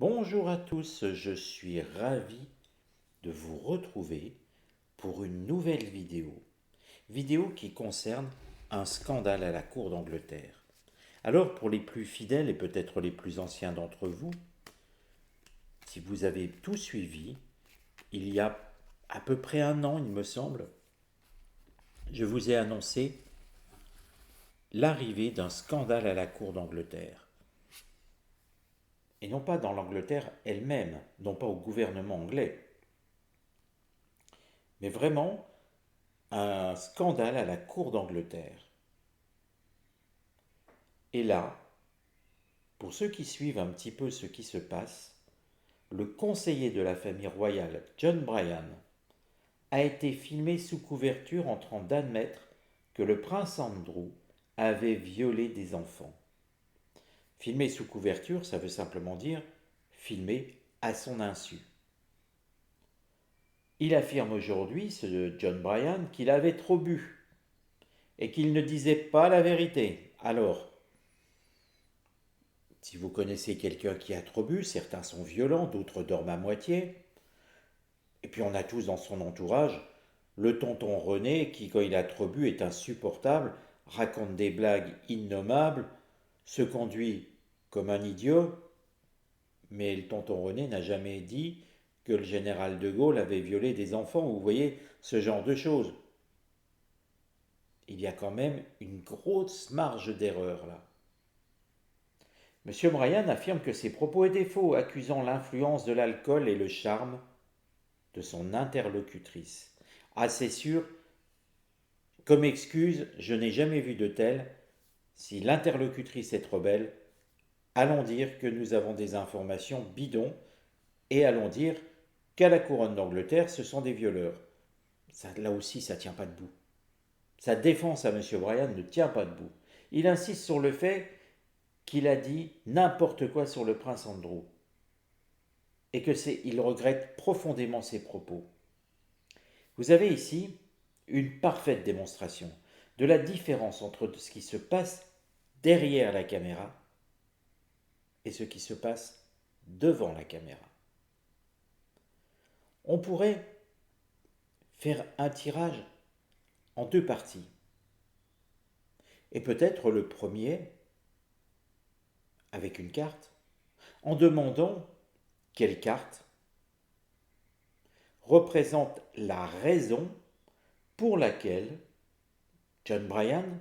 Bonjour à tous, je suis ravi de vous retrouver pour une nouvelle vidéo qui concerne un scandale à la cour d'Angleterre. Alors pour les plus fidèles et peut-être les plus anciens d'entre vous, si vous avez tout suivi, il y a à peu près un an, il me semble, je vous ai annoncé l'arrivée d'un scandale à la cour d'Angleterre. Et non pas dans l'Angleterre elle-même, non pas au gouvernement anglais, mais vraiment un scandale à la cour d'Angleterre. Et là, pour ceux qui suivent un petit peu ce qui se passe, le conseiller de la famille royale, John Bryan, a été filmé sous couverture en train d'admettre que le prince Andrew avait violé des enfants. Filmé sous couverture, ça veut simplement dire filmé à son insu. Il affirme aujourd'hui, ce John Bryan, qu'il avait trop bu et qu'il ne disait pas la vérité. Alors, si vous connaissez quelqu'un qui a trop bu, certains sont violents, d'autres dorment à moitié. Et puis on a tous dans son entourage le tonton René qui, quand il a trop bu, est insupportable, raconte des blagues innommables, se conduit comme un idiot. Mais le tonton René n'a jamais dit que le général de Gaulle avait violé des enfants. Vous voyez, ce genre de choses. Il y a quand même une grosse marge d'erreur là. M. Bryan affirme que ses propos étaient faux, accusant l'influence de l'alcool et le charme de son interlocutrice. Ah, c'est sûr, comme excuse, je n'ai jamais vu de tel. Si l'interlocutrice est trop belle, allons dire que nous avons des informations bidons et allons dire qu'à la couronne d'Angleterre, ce sont des violeurs. Ça, là aussi, ça ne tient pas debout. Sa défense à M. Bryan ne tient pas debout. Il insiste sur le fait qu'il a dit n'importe quoi sur le prince Andrew et il regrette profondément ses propos. Vous avez ici une parfaite démonstration de la différence entre ce qui se passe derrière la caméra et ce qui se passe devant la caméra. On pourrait faire un tirage en deux parties. Et peut-être le premier avec une carte, en demandant quelle carte représente la raison pour laquelle John Bryan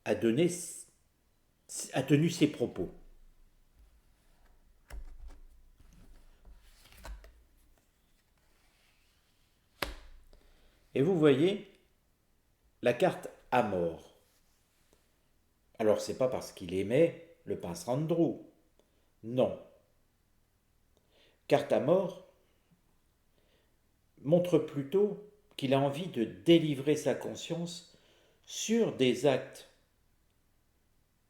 a, a tenu ses propos. Et vous voyez la carte à mort. Alors c'est pas parce qu'il aimait le prince Andrew. Non. Carte à mort montre plutôt qu'il a envie de délivrer sa conscience sur des actes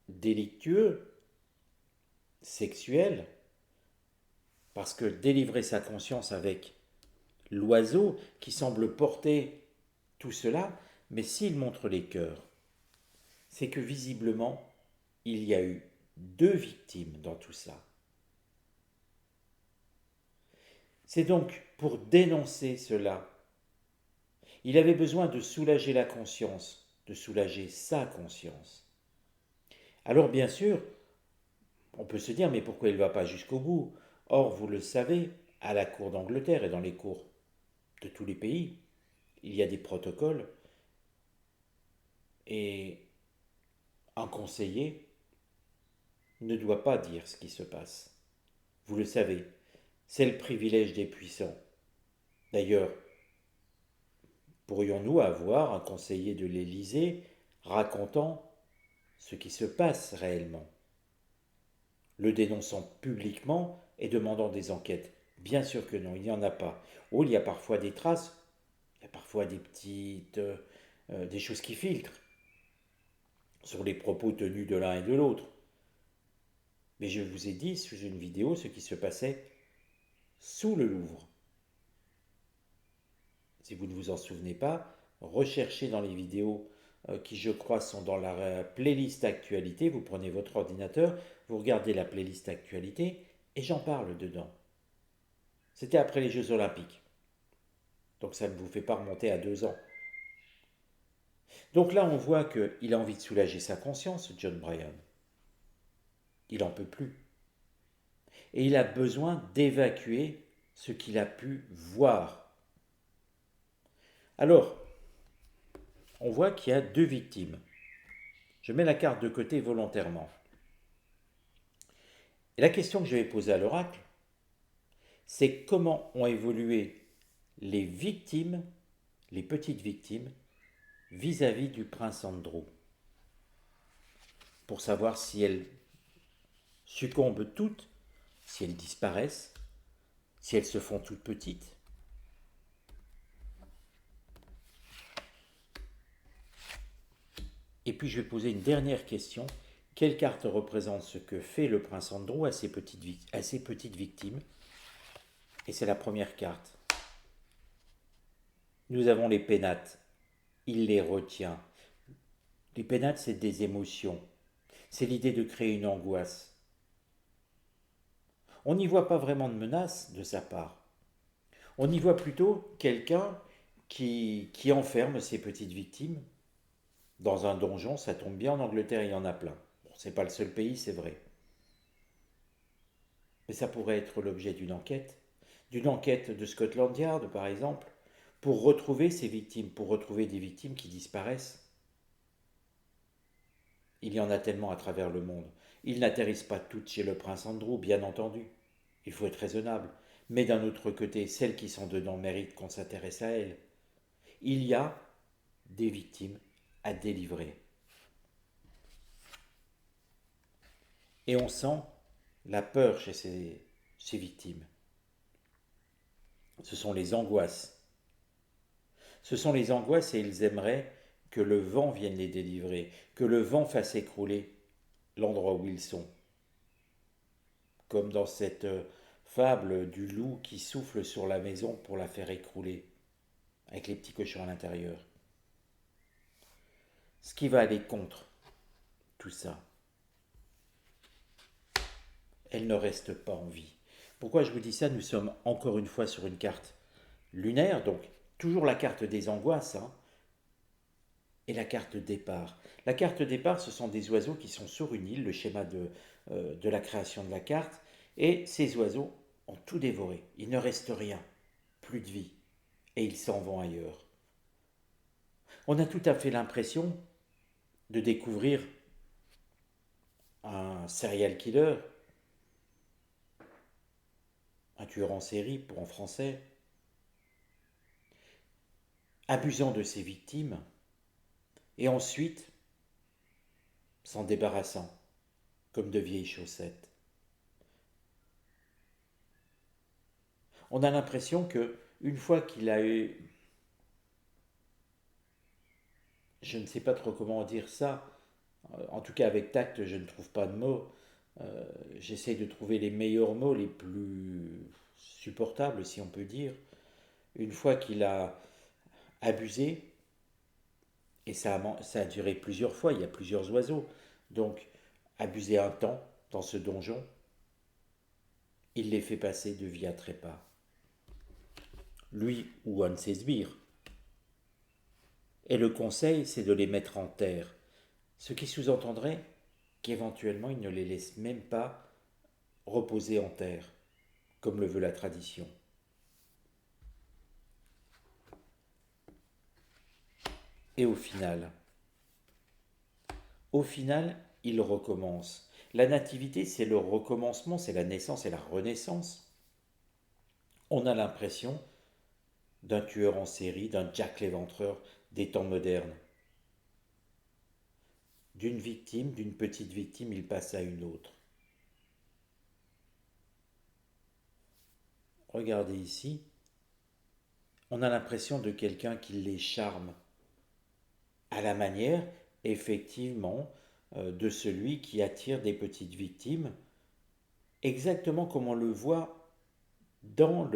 délictueux, sexuels, parce que délivrer sa conscience avec l'oiseau qui semble porter tout cela, mais s'il montre les cœurs, c'est que visiblement, il y a eu deux victimes dans tout ça. C'est donc pour dénoncer cela. Il avait besoin de soulager la conscience, de soulager sa conscience. Alors bien sûr, on peut se dire, mais pourquoi il ne va pas jusqu'au bout? Or, vous le savez, à la cour d'Angleterre et dans les cours de tous les pays, il y a des protocoles et un conseiller ne doit pas dire ce qui se passe. Vous le savez, c'est le privilège des puissants. D'ailleurs, pourrions-nous avoir un conseiller de l'Élysée racontant ce qui se passe réellement, le dénonçant publiquement et demandant des enquêtes? Bien sûr que non, il n'y en a pas. Oh, il y a parfois des traces, il y a parfois des choses qui filtrent sur les propos tenus de l'un et de l'autre. Mais je vous ai dit sous une vidéo ce qui se passait sous le Louvre. Si vous ne vous en souvenez pas, recherchez dans les vidéos qui je crois sont dans la playlist actualité. Vous prenez votre ordinateur, vous regardez la playlist actualité et j'en parle dedans. C'était après les Jeux Olympiques. Donc ça ne vous fait pas remonter à 2 ans. Donc là, on voit qu'il a envie de soulager sa conscience, John Bryan. Il n'en peut plus. Et il a besoin d'évacuer ce qu'il a pu voir. Alors, on voit qu'il y a 2 victimes. Je mets la carte de côté volontairement. Et la question que je vais poser à l'oracle, c'est comment ont évolué les victimes, les petites victimes, vis-à-vis du prince Andrew, pour savoir si elles succombent toutes, si elles disparaissent, si elles se font toutes petites. Et puis je vais poser une dernière question. Quelle carte représente ce que fait le prince Andrew à ses petites victimes? Et c'est la première carte. Nous avons les pénates. Il les retient. Les pénates, c'est des émotions. C'est l'idée de créer une angoisse. On n'y voit pas vraiment de menace de sa part. On y voit plutôt quelqu'un qui enferme ses petites victimes dans un donjon. Ça tombe bien, en Angleterre, il y en a plein. Bon, c'est pas le seul pays, c'est vrai. Mais ça pourrait être l'objet d'une enquête de Scotland Yard, par exemple, pour retrouver ces victimes, pour retrouver des victimes qui disparaissent. Il y en a tellement à travers le monde. Ils n'atterrissent pas toutes chez le prince Andrew, bien entendu. Il faut être raisonnable. Mais d'un autre côté, celles qui sont dedans méritent qu'on s'intéresse à elles. Il y a des victimes à délivrer. Et on sent la peur chez ces victimes. Ce sont les angoisses. Ce sont les angoisses et ils aimeraient que le vent vienne les délivrer, que le vent fasse écrouler l'endroit où ils sont. Comme dans cette fable du loup qui souffle sur la maison pour la faire écrouler, avec les petits cochons à l'intérieur. Ce qui va aller contre tout ça, elle ne reste pas en vie. Pourquoi je vous dis ça? Nous sommes encore une fois sur une carte lunaire, donc toujours la carte des angoisses, hein, et la carte départ. La carte départ, ce sont des oiseaux qui sont sur une île, le schéma de la création de la carte, et ces oiseaux ont tout dévoré. Il ne reste rien, plus de vie, et ils s'en vont ailleurs. On a tout à fait l'impression de découvrir un serial killer, un tueur en série pour en français, abusant de ses victimes, et ensuite s'en débarrassant, comme de vieilles chaussettes. On a l'impression que une fois qu'il a eu, je ne sais pas trop comment dire ça, en tout cas avec tact, je ne trouve pas de mots. J'essaie de trouver les meilleurs mots, les plus supportables, si on peut dire. Une fois qu'il a abusé, et ça a duré plusieurs fois, il y a plusieurs oiseaux, donc abusé un temps dans ce donjon, il les fait passer de vie à trépas. Lui ou un de ses sbires. Et le conseil, c'est de les mettre en terre, ce qui sous-entendrait qu'éventuellement il ne les laisse même pas reposer en terre, comme le veut la tradition. Et au final, il recommence. La nativité, c'est le recommencement, c'est la naissance et la renaissance. On a l'impression d'un tueur en série, d'un Jack l'Éventreur des temps modernes. D'une victime, d'une petite victime, il passe à une autre. Regardez ici, on a l'impression de quelqu'un qui les charme, à la manière, effectivement, de celui qui attire des petites victimes, exactement comme on le voit dans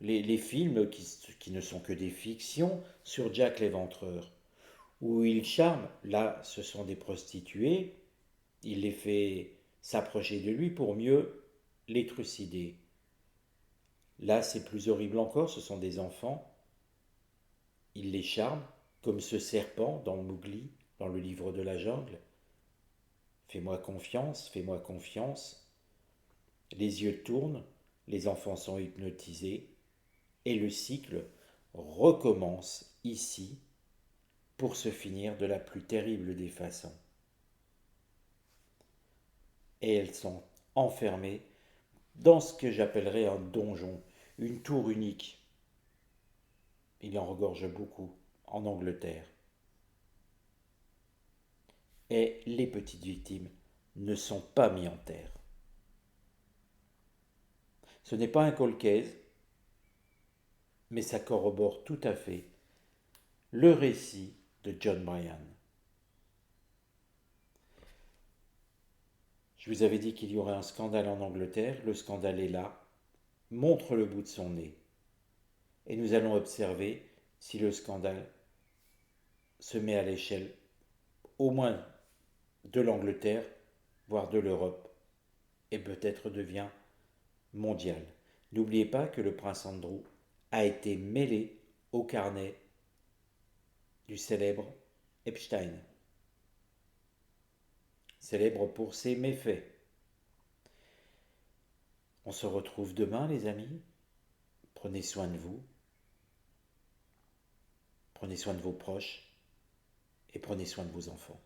les films qui ne sont que des fictions sur Jack l'Éventreur. où il charme, là, ce sont des prostituées, il les fait s'approcher de lui pour mieux les trucider. Là, c'est plus horrible encore, ce sont des enfants, il les charme, comme ce serpent dans Mowgli, dans le livre de la jungle. Fais-moi confiance. Les yeux tournent, les enfants sont hypnotisés, et le cycle recommence ici pour se finir de la plus terrible des façons. Et elles sont enfermées dans ce que j'appellerais un donjon, une tour unique. Il en regorge beaucoup en Angleterre. Et les petites victimes ne sont pas mises en terre. Ce n'est pas un colcaise, mais ça corrobore tout à fait le récit de John Bryan. Je vous avais dit qu'il y aurait un scandale en Angleterre, le scandale est là, montre le bout de son nez. Et nous allons observer si le scandale se met à l'échelle au moins de l'Angleterre, voire de l'Europe, et peut-être devient mondial. N'oubliez pas que le prince Andrew a été mêlé au carnet du célèbre Epstein, célèbre pour ses méfaits. On se retrouve demain, les amis. Prenez soin de vous, prenez soin de vos proches et prenez soin de vos enfants.